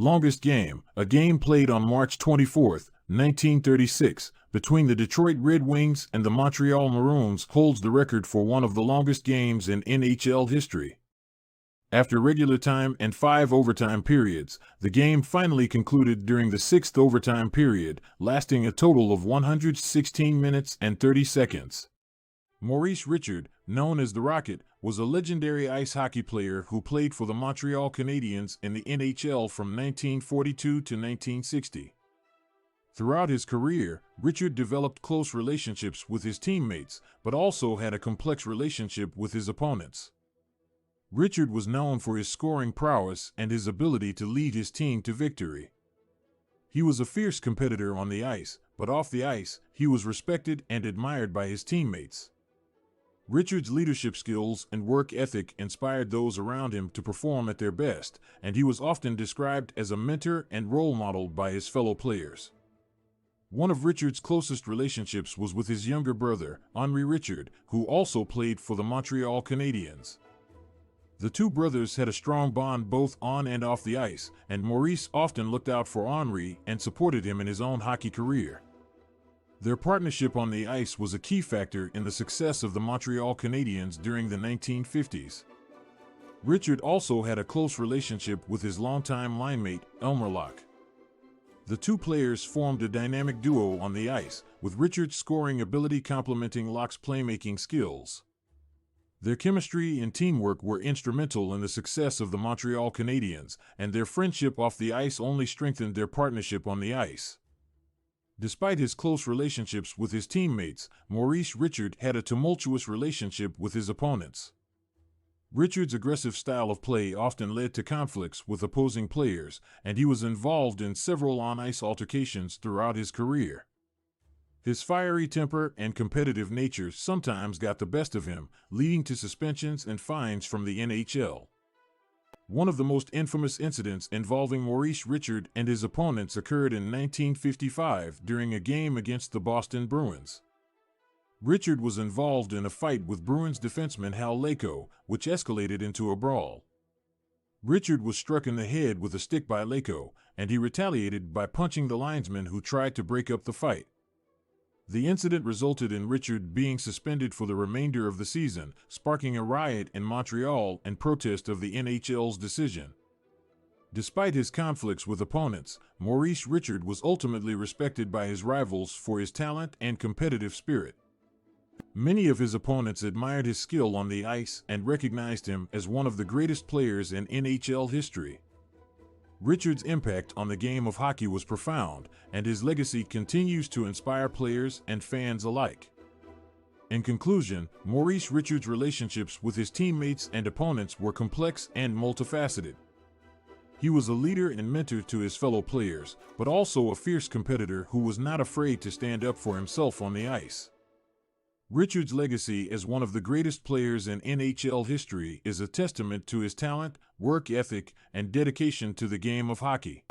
Longest game, a game played on March 24, 1936, between the Detroit Red Wings and the Montreal Maroons, holds the record for one of the longest games in NHL history. After regular time and 5 overtime periods, the game finally concluded during the 6th overtime period, lasting a total of 116 minutes and 30 seconds. Maurice Richard, known as the Rocket, was a legendary ice hockey player who played for the Montreal Canadiens in the NHL from 1942 to 1960. Throughout his career, Richard developed close relationships with his teammates, but also had a complex relationship with his opponents. Richard was known for his scoring prowess and his ability to lead his team to victory. He was a fierce competitor on the ice, but off the ice, he was respected and admired by his teammates. Richard's leadership skills and work ethic inspired those around him to perform at their best, and he was often described as a mentor and role model by his fellow players. One of Richard's closest relationships was with his younger brother, Maurice Richard, who also played for the Montreal Canadiens. The two brothers had a strong bond both on and off the ice, and Maurice often looked out for Henri and supported him in his own hockey career. Their partnership on the ice was a key factor in the success of the Montreal Canadiens during the 1950s. Richard also had a close relationship with his longtime linemate, Elmer Locke. The two players formed a dynamic duo on the ice, with Richard's scoring ability complementing Locke's playmaking skills. Their chemistry and teamwork were instrumental in the success of the Montreal Canadiens, and their friendship off the ice only strengthened their partnership on the ice. Despite his close relationships with his teammates, Maurice Richard had a tumultuous relationship with his opponents. Richard's aggressive style of play often led to conflicts with opposing players, and he was involved in several on-ice altercations throughout his career. His fiery temper and competitive nature sometimes got the best of him, leading to suspensions and fines from the NHL. One of the most infamous incidents involving Maurice Richard and his opponents occurred in 1955 during a game against the Boston Bruins. Richard was involved in a fight with Bruins defenseman Hal Laycoe, which escalated into a brawl. Richard was struck in the head with a stick by Laycoe, and he retaliated by punching the linesman who tried to break up the fight. The incident resulted in Richard being suspended for the remainder of the season, sparking a riot in Montreal and protest of the NHL's decision. Despite his conflicts with opponents, Maurice Richard was ultimately respected by his rivals for his talent and competitive spirit. Many of his opponents admired his skill on the ice and recognized him as one of the greatest players in NHL history. Richard's impact on the game of hockey was profound, and his legacy continues to inspire players and fans alike. In conclusion, Maurice Richard's relationships with his teammates and opponents were complex and multifaceted. He was a leader and mentor to his fellow players, but also a fierce competitor who was not afraid to stand up for himself on the ice. Richard's legacy as one of the greatest players in NHL history is a testament to his talent, work ethic, and dedication to the game of hockey.